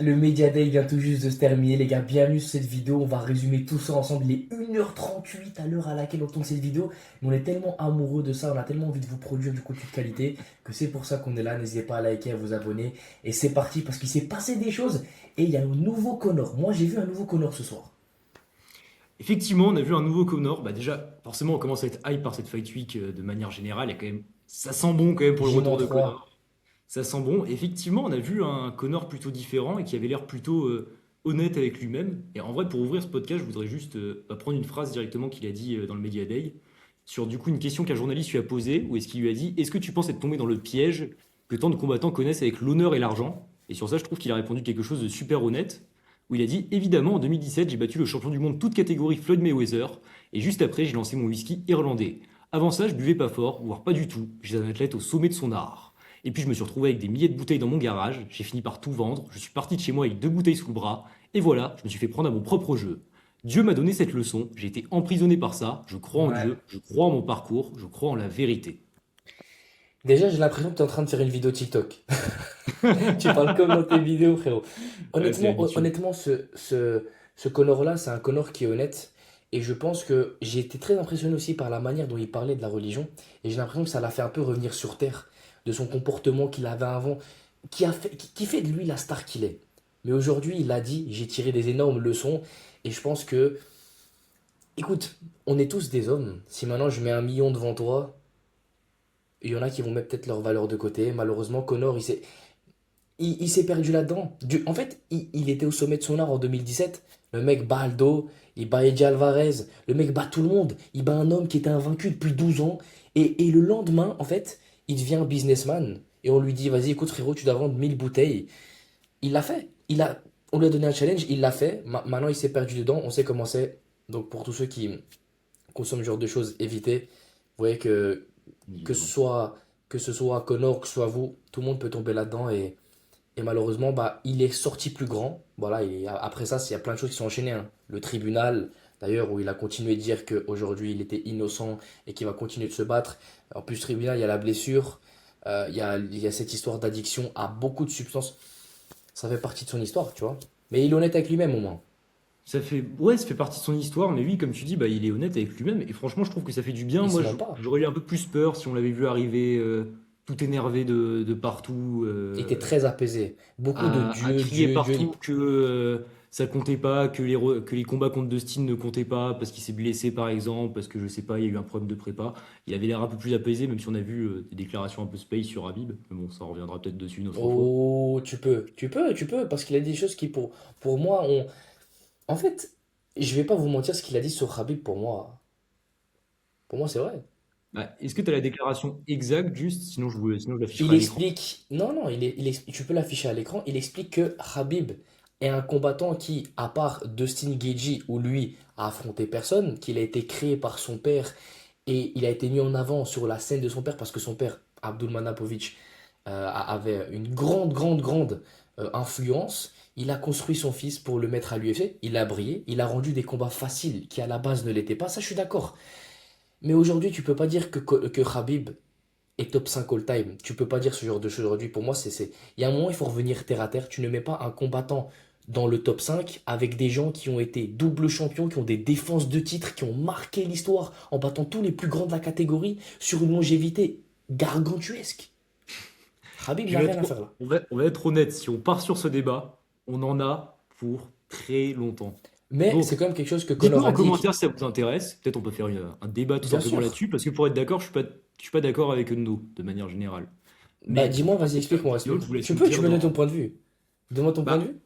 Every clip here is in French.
Le Media Day vient tout juste de se terminer, les gars. Bienvenue sur cette vidéo. On va résumer tout ça ensemble. Il est 1h38 à l'heure à laquelle on tourne cette vidéo. Mais on est tellement amoureux de ça, on a tellement envie de vous produire du contenu de qualité que c'est pour ça qu'on est là. N'hésitez pas à liker, à vous abonner. Et c'est parti parce qu'il s'est passé des choses. Et il y a un nouveau Connor. Moi, j'ai vu un nouveau Connor ce soir. Effectivement, on a vu un nouveau Connor. Bah déjà, forcément, on commence à être hype par cette Fight Week de manière générale. Il y a quand même, ça sent bon quand même pour le retour de J-3. Connor. Ça sent bon. Effectivement, on a vu un Connor plutôt différent et qui avait l'air plutôt honnête avec lui-même. Et en vrai, pour ouvrir ce podcast, je voudrais juste prendre une phrase directement qu'il a dit dans le Media Day sur du coup une question qu'un journaliste lui a posée, où est-ce qu'il lui a dit, est-ce que tu penses être tombé dans le piège que tant de combattants connaissent avec l'honneur et l'argent? Et sur ça, je trouve qu'il a répondu quelque chose de super honnête, où il a dit, évidemment, en 2017, j'ai battu le champion du monde toute catégorie Floyd Mayweather, et juste après, j'ai lancé mon whisky irlandais. Avant ça, je buvais pas fort, voire pas du tout. J'étais un athlète au sommet de son art. Et puis je me suis retrouvé avec des milliers de bouteilles dans mon garage, j'ai fini par tout vendre, je suis parti de chez moi avec 2 bouteilles sous le bras, et voilà, je me suis fait prendre à mon propre jeu. Dieu m'a donné cette leçon, j'ai été emprisonné par ça, je crois en Ouais. Dieu, je crois en mon parcours, je crois en la vérité. Déjà, j'ai l'impression que tu es en train de faire une vidéo TikTok. Tu parles comme dans tes vidéos, frérot. Ouais, c'est habituel. Honnêtement, ce Connor-là, c'est un Connor qui est honnête. Et je pense que j'ai été très impressionné aussi par la manière dont il parlait de la religion. Et j'ai l'impression que ça l'a fait un peu revenir sur terre de son comportement qu'il avait avant, qui fait de lui la star qu'il est. Mais aujourd'hui, il a dit, j'ai tiré des énormes leçons. Et je pense que, écoute, on est tous des hommes. Si maintenant je mets 1 million devant toi, il y en a qui vont mettre peut-être leur valeur de côté. Malheureusement, Connor, il s'est perdu là-dedans. En fait, il était au sommet de son art en 2017. Le mec bat Aldo, il bat Eddie Alvarez, le mec bat tout le monde. Il bat un homme qui était invaincu depuis 12 ans. Et le lendemain, en fait, il devient un businessman. Et on lui dit, vas-y, écoute frérot, tu dois vendre 1000 bouteilles. Il l'a fait. On lui a donné un challenge, il l'a fait. Maintenant, il s'est perdu dedans. On sait comment c'est. Donc, pour tous ceux qui consomment ce genre de choses, évitez. Vous voyez que ce Évidemment. soit, que ce soit Connor, que ce soit vous, tout le monde peut tomber là-dedans. Et malheureusement, bah, il est sorti plus grand. Voilà, et après ça, il y a plein de choses qui sont enchaînées, hein. Le tribunal, d'ailleurs, où il a continué de dire qu'aujourd'hui, il était innocent et qu'il va continuer de se battre. En plus, tribunal, il y a la blessure. Il y a cette histoire d'addiction à beaucoup de substances. Ça fait partie de son histoire, tu vois. Mais il est honnête avec lui-même, au moins. Ouais, ça fait partie de son histoire, mais oui, comme tu dis, bah, il est honnête avec lui-même, et franchement, je trouve que ça fait du bien. Il se Moi, ment pas. j'aurais eu un peu plus peur si on l'avait vu arriver tout énervé de partout, Il était très apaisé. Beaucoup de à Dieu, crier Dieu, Dieu. partout que ça comptait pas, que les combats contre Dustin ne comptaient pas, parce qu'il s'est blessé, par exemple, parce que je sais pas, il y a eu un problème de prépa. Il avait l'air un peu plus apaisé, même si on a vu des déclarations un peu space sur Habib. Mais bon, ça on reviendra peut-être dessus une autre fois. Oh, tu peux, parce qu'il a dit des choses qui, pour moi, ont. En fait, je vais pas vous mentir, ce qu'il a dit sur Khabib, pour moi, c'est vrai. Bah, est-ce que tu as la déclaration exacte, juste? Sinon je Il l'afficherai à l'écran. explique, non, non, tu peux l'afficher à l'écran. Il explique que Khabib est un combattant qui, à part Dustin Gaethje, où lui a affronté personne, qu'il a été créé par son père et il a été mis en avant sur la scène de son père parce que son père, Abdulmanapovic, avait une grande, grande, grande influence. Il a construit son fils pour le mettre à l'UFC. Il a brillé. Il a rendu des combats faciles qui à la base ne l'étaient pas. Ça, je suis d'accord. Mais aujourd'hui, tu peux pas dire que Khabib et top 5 all-time. Tu peux pas dire ce genre de choses aujourd'hui. Pour moi, il y a un moment, il faut revenir terre à terre. Tu ne mets pas un combattant dans le top 5 avec des gens qui ont été double champions, qui ont des défenses de titres, qui ont marqué l'histoire en battant tous les plus grands de la catégorie sur une longévité gargantuesque. Khabib Je n'a vais rien être, à faire là. on va être honnête, si on part sur ce débat, on en a pour très longtemps. Mais c'est Donc, quand même quelque chose que dites-nous Conor a en dit. commentaire si ça vous intéresse. Peut-être on peut faire un débat tout Bien simplement sûr. là-dessus, parce que pour être d'accord, je suis pas d'accord avec nous, de manière générale. Bah Mais dis-moi, avant vas-y, de faire une explique-moi, vidéo, je explique. vous laisse Tu nous peux, tu dire peux donner ton dans... point de vue. Donne-moi ton point de Bah, vue.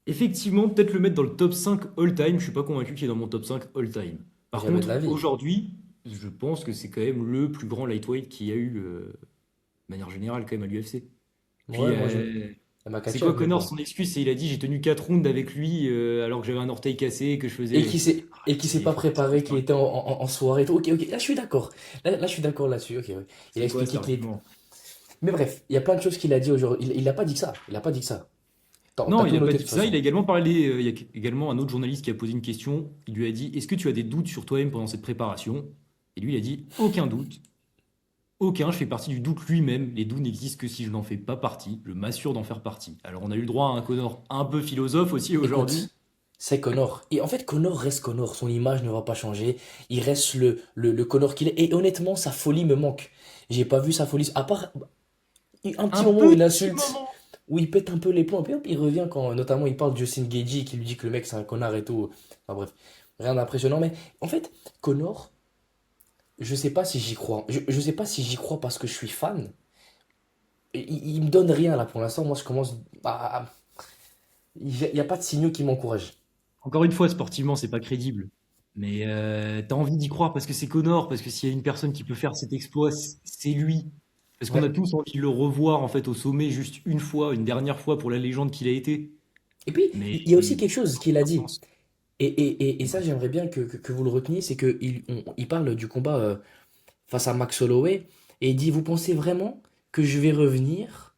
effectivement, peut-être le mettre dans le top 5 all-time. Je suis pas convaincu qu'il est dans mon top 5 all-time. Par Jamais de contre, la vie. aujourd'hui, je pense que c'est quand même le plus grand lightweight qu'il y a eu, de manière générale, quand même, à l'UFC. Puis, Ouais, moi je. c'est quoi Makachev, mais Connor, bon. son excuse, c'est il a dit j'ai tenu 4 rounds avec lui alors que j'avais un orteil cassé, que je Et faisais. qui s'est Ah, et qui s'est pas faut arrêter cette préparé, qu'il histoire. était en soirée et tout. Ok, ok, là je suis d'accord. Là, je suis d'accord là-dessus. Ok, ouais. Il a C'est quoi cet expliqué qu'il était. argument? Mais bref, il y a plein de choses qu'il a dit aujourd'hui. Il a pas dit que ça. Il a pas dit que ça. T'as Non, il tout a pas noté de dit toute ça. Il a façon. également parlé. Il y a également un autre journaliste qui a posé une question. Il lui a dit est-ce que tu as des doutes sur toi-même pendant cette préparation? Et lui, il a dit aucun doute. aucun, je fais partie du doute lui-même. Les doutes n'existent que si je n'en fais pas partie. Je m'assure d'en faire partie. Alors, on a eu le droit à un Connor un peu philosophe aussi aujourd'hui. Écoute, c'est Connor. Et en fait, Connor reste Connor. Son image ne va pas changer. Il reste le Connor qu'il est. Et honnêtement, sa folie me manque. J'ai pas vu sa folie. À part un petit Un moment où il petit insulte, moment. où il pète un peu les plombs. Puis hop, il revient quand, notamment, il parle de Justin Gagey qui lui dit que le mec c'est un connard et tout. Enfin bref, rien d'impressionnant. Mais en fait, Connor, je sais pas si j'y crois. Je sais pas si j'y crois parce que je suis fan. Il me donne rien là pour l'instant. Moi, je commence à. Il y a pas de signaux qui m'encouragent. Encore une fois, sportivement, c'est pas crédible. Mais t'as envie d'y croire parce que c'est Connor, parce que s'il y a une personne qui peut faire cet exploit, c'est lui. Parce qu'on a Ouais. tous envie de le revoir en fait au sommet juste une fois, une dernière fois pour la légende qu'il a été. Et puis, Mais il y a aussi quelque chose qu'il a aucun dit. sens. Et ça, j'aimerais bien que vous le reteniez, c'est qu'il parle du combat face à Max Holloway, et il dit, vous pensez vraiment que je vais revenir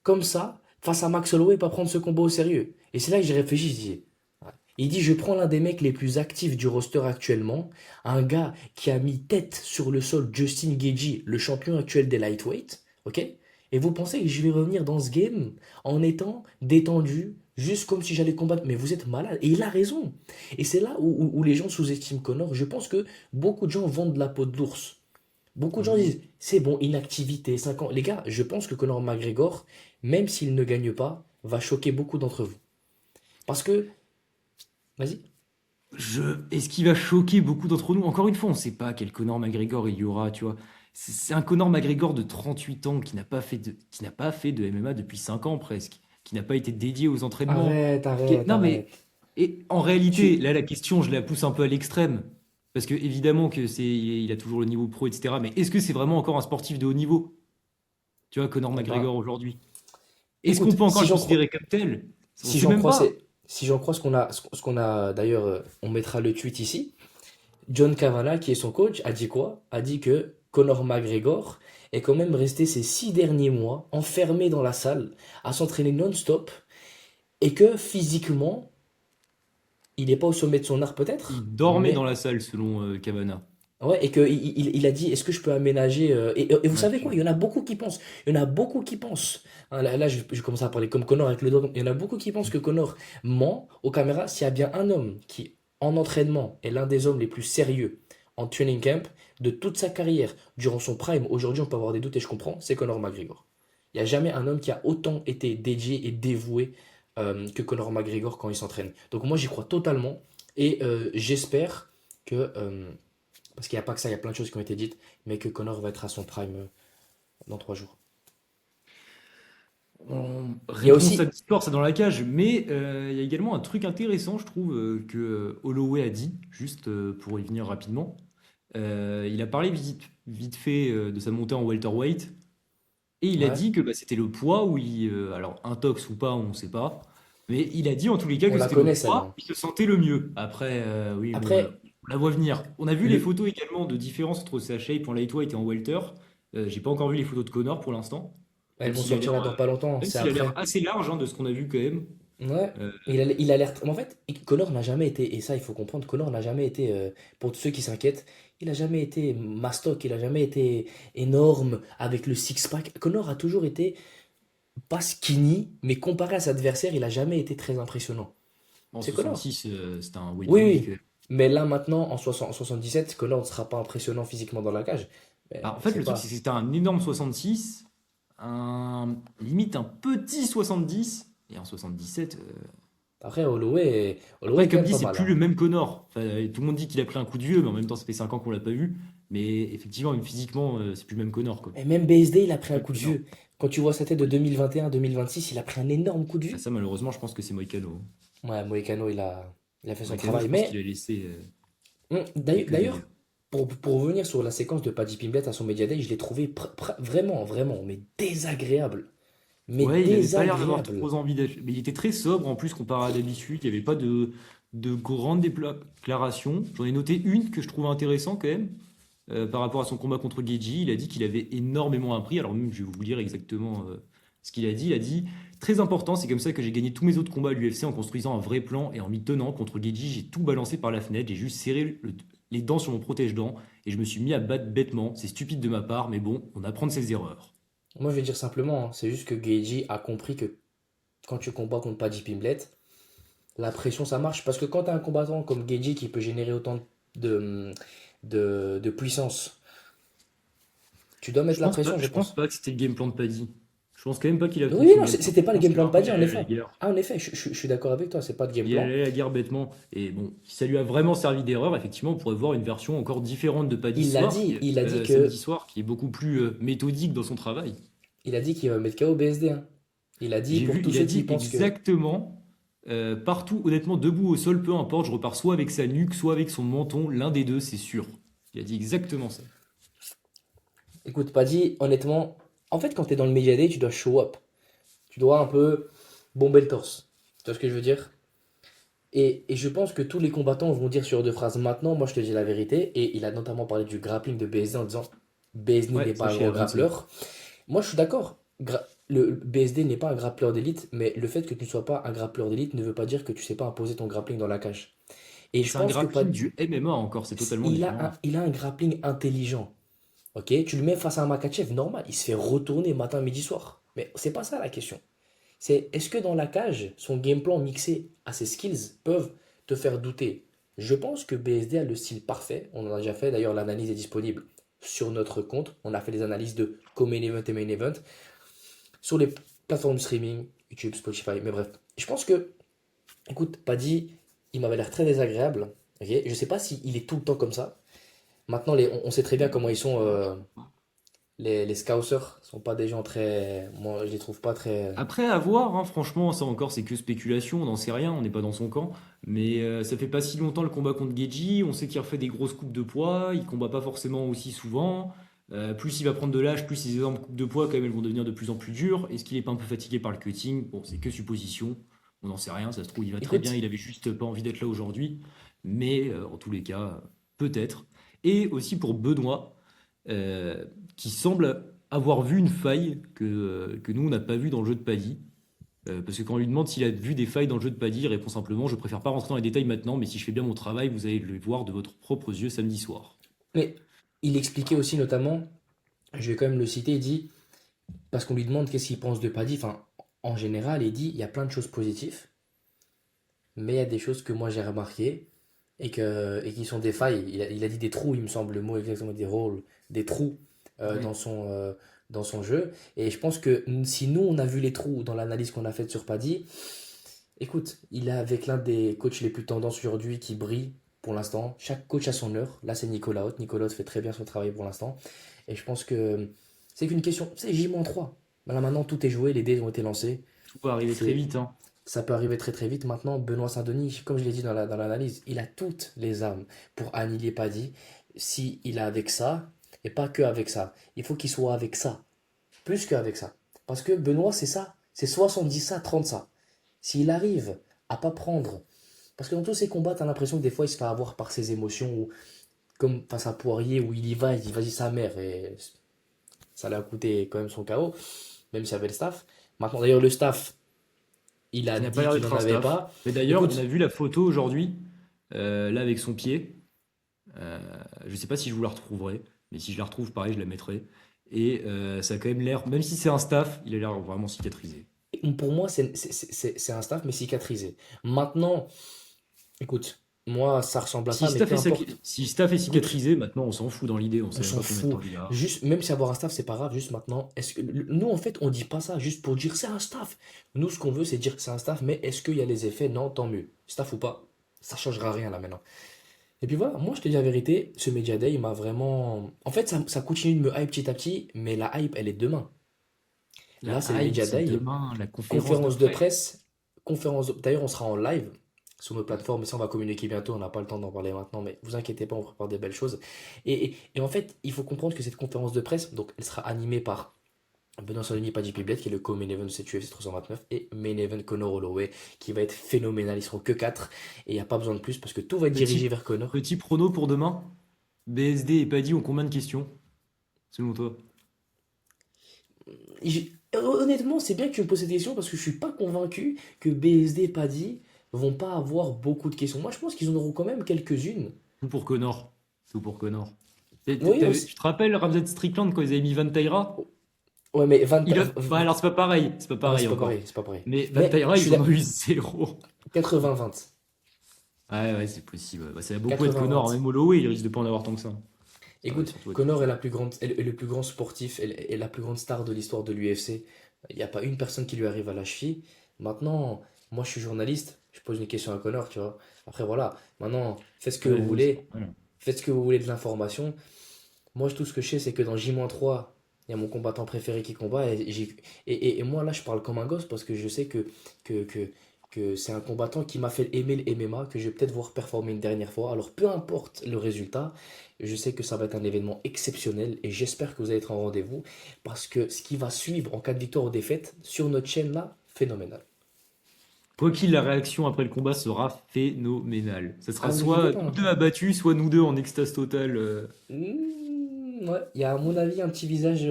comme ça, face à Max Holloway, et pas prendre ce combat au sérieux? Et c'est là que j'ai réfléchi, je dis, ouais. Il dit, je prends l'un des mecs les plus actifs du roster actuellement, un gars qui a mis tête sur le sol Justin Gaethje, le champion actuel des lightweight, ok? Et vous pensez que je vais revenir dans ce game en étant détendu, juste comme si j'allais combattre? Mais vous êtes malade. Et il a raison. Et c'est là où les gens sous-estiment Connor. Je pense que beaucoup de gens vendent la peau de l'ours. Beaucoup de gens Mhm. disent, c'est bon, inactivité, 5 ans. Les gars, je pense que Conor McGregor, même s'il ne gagne pas, va choquer beaucoup d'entre vous. Parce que, vas-y. Est-ce qu'il va choquer beaucoup d'entre nous? Encore une fois, on ne sait pas quel Conor McGregor il y aura, tu vois. C'est un Conor McGregor de 38 ans qui n'a pas fait de MMA depuis 5 ans presque, qui n'a pas été dédié aux entraînements. Arrête, arrête, Non mais arrête. et en réalité, Tu... là la question, je la pousse un peu à l'extrême. Parce que évidemment que il a toujours le niveau pro, etc. Mais est-ce que c'est vraiment encore un sportif de haut niveau? Tu vois, Conor Eh ben, McGregor aujourd'hui. Est-ce qu'on écoute, peut encore le considérer comme tel? On ne si sait j'en même crois, pas. si j'en crois ce qu'on a d'ailleurs, on mettra le tweet ici. John Kavanagh, qui est son coach, a dit quoi? A dit que Conor McGregor est quand même resté ces 6 derniers mois enfermé dans la salle à s'entraîner non-stop et que physiquement, il n'est pas au sommet de son art peut-être, Il dormait dans mais la salle selon Cavana. ouais, et que il a dit, est-ce que je peux aménager et vous Ouais, savez quoi, il y en a beaucoup qui pensent, il y en a beaucoup qui pensent, hein, là, je commence à parler comme Connor avec le doigt, il y en a beaucoup qui pensent que Connor ment aux caméras. S'il y a bien un homme qui, en entraînement, est l'un des hommes les plus sérieux en training camp de toute sa carrière, durant son prime, aujourd'hui on peut avoir des doutes et je comprends, c'est Conor McGregor. Il n'y a jamais un homme qui a autant été dédié et dévoué que Conor McGregor quand il s'entraîne. Donc moi j'y crois totalement et j'espère que parce qu'il n'y a pas que ça, il y a plein de choses qui ont été dites, mais que Connor va être à son prime dans 3 jours. Il y a Réponse à aussi. l'histoire, c'est dans la cage. Mais il y a également un truc intéressant, je trouve, que Holloway a dit, juste pour y venir rapidement. Il a parlé vite fait de sa montée en welterweight. Et il a Ouais, dit que bah, c'était le poids où alors intox ou pas, on ne sait pas. Mais il a dit en tous les cas on que la c'était le connaît poids celle-là. où il se sentait le mieux. Après, oui, bon, Après, on la voit venir. On a vu les le... photos également de différence entre sa shape en lightweight et en welter. J'ai pas encore vu les photos de Connor pour l'instant. elles Même vont s'il a sortir l'air là dans pas longtemps, même c'est s'il a l'air après. assez large hein, de ce qu'on a vu quand même. Ouais, Euh, il a l'air. En fait, Connor n'a jamais été, et ça il faut comprendre, Connor n'a jamais été, pour tous ceux qui s'inquiètent, il a jamais été mastoc, il a jamais été énorme avec le six-pack. Connor a toujours été pas skinny, mais comparé à ses adversaires, il a jamais été très impressionnant. en C'est Connor. 66, c'était un weight Oui, bully quand oui. même. Mais là, maintenant, en 77, Connor ne sera pas impressionnant physiquement dans la cage. Mais Alors, en on fait, sait le truc, c'est pas. que c'était un énorme 66, limite un petit 70, et un 77. Après, Holloway Après, est quand comme même dit, pas c'est mal, plus hein. le même Connor. Enfin, tout le monde dit qu'il a pris un coup de vieux, mais en même temps, ça fait 5 ans qu'on l'a pas vu. Mais effectivement, même physiquement, c'est plus le même Connor, quoi. Et même BSD, il a pris un Même coup de Connor. vieux. Quand tu vois sa tête de 2021-2026, il a pris un énorme coup de Ah, vieux. ça, malheureusement, je pense que c'est Moïcano. Ouais, Moïcano, il a fait son Moïcano, je travail. pense qu'il Mais a laissé quelques dégâts. d'ailleurs, pour revenir sur la séquence de Paddy Pimblett à son Media Day, je l'ai trouvé vraiment, vraiment, mais désagréable. Mais Ouais, il avait pas l'air d'avoir désagréable. trop envie d'être. Mais il était très sobre en plus comparé à d'habitude. Il n'y avait pas de grandes déclarations. J'en ai noté une que je trouve intéressante quand même. Par rapport à son combat contre Geji, il a dit qu'il avait énormément appris. Alors même, je vais vous lire exactement ce qu'il a dit. Il a dit, très important, c'est comme ça que j'ai gagné tous mes autres combats à l'UFC en construisant un vrai plan et en m'y tenant. Contre Geji, j'ai tout balancé par la fenêtre. J'ai juste serré les dents sur mon protège-dents et je me suis mis à battre bêtement. C'est stupide de ma part, mais bon, on apprend de ses erreurs. Moi, je vais dire simplement, hein, c'est juste que Geji a compris que quand tu combats contre Paddy Pimblett, la pression, ça marche. Parce que quand tu as un combattant comme Geji qui peut générer autant de, de puissance, tu dois mettre la pression, je Je pense pense. pas que c'était le game plan de Paddy. Je pense quand même pas qu'il a Oui, compris son non, game plan. c'était Je pas le pense game que plan de vraiment Paddy, il en allait à la effet. guerre. Ah, en effet, je suis d'accord avec toi, c'est pas le game Il plan. allait à la guerre bêtement. Et bon, si ça lui a vraiment servi d'erreur, effectivement, on pourrait voir une version encore différente de Paddy ce soir, Il a dit samedi que, soir, qui est beaucoup plus méthodique dans son travail. il a dit qu'il va mettre KO BSD, hein. Il a dit J'ai pour vu, tous il a ceux qui dit pensent que. exactement, partout, honnêtement, debout au sol, peu importe, je repars soit avec sa nuque, soit avec son menton, l'un des deux, c'est sûr. Il a dit exactement ça. Écoute, Paddy, honnêtement, en fait, quand t'es dans le Media Day, tu dois show up. Tu dois un peu bomber le torse. Tu vois ce que je veux dire? Et je pense que tous les combattants vont dire sur deux phrases maintenant, moi je te dis la vérité. Et il a notamment parlé du grappling de BSD en disant BSD Ouais, n'est ça pas un j'ai grand annoncé. grappleur. Moi je suis d'accord. Le BSD n'est pas un grappleur d'élite, mais le fait que tu ne sois pas un grappleur d'élite ne veut pas dire que tu sais pas imposer ton grappling dans la cage. Et je C'est un pense que grappling du MMA encore, c'est totalement différent. il a un grappling intelligent. Ok, tu le mets face à un Makachev, normal, il se fait retourner matin, midi, soir. Mais c'est pas ça la question. C'est est-ce que dans la cage, son game plan mixé à ses skills peuvent te faire douter? Je pense que BSD a le style parfait. On en a déjà fait. D'ailleurs, l'analyse est disponible sur notre compte. On a fait des analyses de co-main event et main event sur les plateformes de streaming, YouTube, Spotify. Mais bref, je pense que, écoute, Paddy, il m'avait l'air très désagréable. Ok, je sais pas s'il est tout le temps comme ça. Maintenant, on sait très bien comment ils sont. Les Scousers sont pas des gens très. Moi, je les trouve pas très. Après, à voir, hein, franchement, ça encore, c'est que spéculation, on n'en sait rien, on n'est pas dans son camp. Mais ça fait pas si longtemps le combat contre Geji, on sait qu'il refait des grosses coupes de poids, il combat pas forcément aussi souvent. Plus il va prendre de l'âge, plus ses énormes coupes de poids, quand même, elles vont devenir de plus en plus dures. Est-ce qu'il est pas un peu fatigué par le cutting? Bon, c'est que supposition, on n'en sait rien, ça se trouve, il va très bien, Écoute, il avait juste pas envie d'être là aujourd'hui. Mais en tous les cas, peut-être. Et aussi pour Benoît, euh, qui semble avoir vu une faille que nous, on n'a pas vue dans le jeu de Paddy. Parce que quand on lui demande s'il a vu des failles dans le jeu de Paddy, il répond simplement: je préfère pas rentrer dans les détails maintenant, mais si je fais bien mon travail, vous allez le voir de votre propres yeux samedi soir. mais il expliquait aussi notamment, je vais quand même le citer, il dit, parce qu'on lui demande qu'est-ce qu'il pense de Paddy, enfin, en général, il dit, il y a plein de choses positives, mais il y a des choses que moi j'ai remarquées et qui sont des failles. Il a dit des trous, il me semble, le mot exactement, des rôles, des trous Ouais. dans son jeu. Et je pense que si nous, on a vu les trous dans l'analyse qu'on a faite sur Paddy, écoute, il est avec l'un des coachs les plus tendances aujourd'hui qui brille pour l'instant. Chaque coach a son heure. Là, c'est Nicolas Haute. Nicolas Haute fait très bien son travail pour l'instant. Et je pense que c'est qu'une question. C'est J-3. Là, maintenant, tout est joué. Les dés ont été lancés. Tout va arriver très C'est, vite, hein. ça peut arriver très très vite. Maintenant, Benoît Saint-Denis, comme je l'ai dit dans l'analyse, il a toutes les armes pour annihiler Paddy. Si il a avec ça, et pas que avec ça. Il faut qu'il soit avec ça. Plus qu'avec ça. Parce que Benoît, c'est ça. C'est 70 ça, 30 ça. S'il arrive à pas prendre. Parce que dans tous ces combats, t'as l'impression que des fois, il se fait avoir par ses émotions. Ou comme face à Poirier, où il y va, il dit vas-y sa mère. Et ça lui a coûté quand même son KO, même s'il y avait le staff. Maintenant, d'ailleurs, le staff, il a Ça n'a pas dit l'air qu'il d'être n'en un avait staff. pas. Mais d'ailleurs, on a Écoute, vu la photo aujourd'hui, là avec son pied. Je sais pas si je vous la retrouverai, mais si je la retrouve, pareil, je la mettrai. Et ça a quand même l'air, même si c'est un staff, il a l'air vraiment cicatrisé. pour moi, c'est un staff, mais cicatrisé. Maintenant, écoute, moi, ça ressemble à Si ça, mais peu importe. Si staff est Écoute, cicatrisé, maintenant on s'en fout dans l'idée, on on sait même s'en pas combien de fout. temps il a. Juste, même si avoir un staff, c'est pas grave. Juste maintenant, est-ce que nous, en fait, on dit pas ça juste pour dire c'est un staff. Nous, ce qu'on veut, c'est dire que c'est un staff, mais est-ce qu'il y a les effets? Non, tant mieux. Staff ou pas, ça changera rien là maintenant. Et puis voilà, moi, je te dis la vérité, ce Media Day, il m'a vraiment. En fait, ça continue de me hype petit à petit, mais la hype, elle est demain. La Là, c'est le hype, Media c'est Day. demain, la conférence de Conférence de presse. presse. D'ailleurs, on sera en live sur nos plateformes. Mais ça, on va communiquer bientôt. On n'a pas le temps d'en parler maintenant. Mais vous inquiétez pas, on prépare des belles choses. Et en fait, il faut comprendre que cette conférence de presse, donc, elle sera animée par Benoît Saint-Denis, Paddy Pimblett, qui est le co-main event de cette UFC 329, et main event Conor Holloway, qui va être phénoménal. Ils seront que 4. Et il n'y a pas besoin de plus parce que tout va être dirigé Petit, vers Conor. petit prono pour demain. BSD et Paddy ont combien de questions, selon toi? Honnêtement, c'est bien que tu me poses cette question parce que je suis pas convaincu que BSD et Paddy vont pas avoir beaucoup de questions. Moi, je pense qu'ils en auront quand même quelques-unes. Ou pour Connor? Tout pour Connor. Oui, aussi. Tu te rappelles Ramzat Strickland quand ils avaient mis Van Taira? Ouais, mais Van... Bah alors c'est pas pareil, Non, c'est pas encore. pareil, c'est pas pareil. Mais Van Mais Taira, je suis ils en là, ont eu zéro. 80-20. Ouais, ouais, c'est possible. Bah, ça va beaucoup être Connor, 80-20. même Holloway, il risque de pas en avoir tant que ça. Ça va Écoute, surtout être. Conor est la plus grande, est le plus grand sportif et la plus grande star de l'histoire de l'UFC. Il n'y a pas une personne qui lui arrive à la cheville. Maintenant, moi je suis journaliste, je pose une question à Conor, tu vois. Après voilà, maintenant faites ce que vous Ouais, c'est voulez, normal. faites ce que vous voulez de l'information. Moi tout ce que je sais c'est que dans J-3, il y a mon combattant préféré qui combat et moi là je parle comme un gosse parce que je sais que, que, que c'est un combattant qui m'a fait aimer le MMA, que je vais peut-être voir performer une dernière fois. Alors peu importe le résultat, je sais que ça va être un événement exceptionnel et j'espère que vous allez être en rendez-vous parce que ce qui va suivre en cas de victoire ou défaite sur notre chaîne là, phénoménal. Quoi qu'il, la réaction après le combat sera phénoménale. Ça sera Ah, vous inquiétez soit pas, nous hein. deux abattus, soit nous deux en extase totale. Ouais, il y a à mon avis un petit visage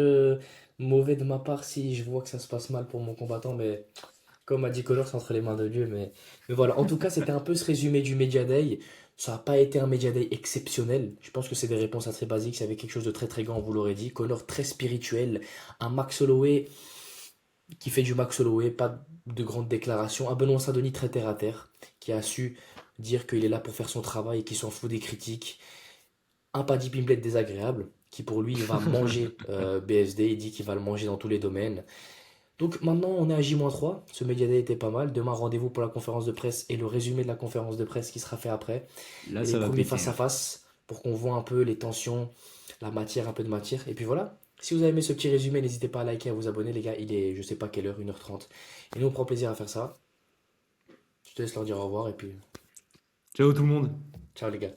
mauvais de ma part si je vois que ça se passe mal pour mon combattant, mais comme a dit Connor, c'est entre les mains de Dieu. Mais voilà, en tout cas, c'était un peu ce résumé du Media Day. Ça n'a pas été un Media Day exceptionnel. Je pense que c'est des réponses assez basiques. Il y avait quelque chose de très très grand, on vous l'aurait dit. Connor très spirituel. Un Max Holloway qui fait du Max Holloway, pas de grandes déclarations. Un Benoît Saint-Denis très terre à terre, qui a su dire qu'il est là pour faire son travail et qu'il s'en fout des critiques. Un Paddy Pimblett désagréable, qui pour lui va manger BSD. Il dit qu'il va le manger dans tous les domaines. Donc maintenant, on est à J-3. Ce Media Day était pas mal. Demain, rendez-vous pour la conférence de presse et le résumé de la conférence de presse qui sera fait après. Là, Et les ça va premiers péter, face à hein. face pour qu'on voit un peu les tensions, la matière, un peu de matière. Et puis voilà. Si vous avez aimé ce petit résumé, n'hésitez pas à liker, à vous abonner, les gars. Il est, je sais pas quelle heure, 1h30. Et nous, on prend plaisir à faire ça. Je te laisse leur dire au revoir et puis Ciao tout le monde. ciao, les gars.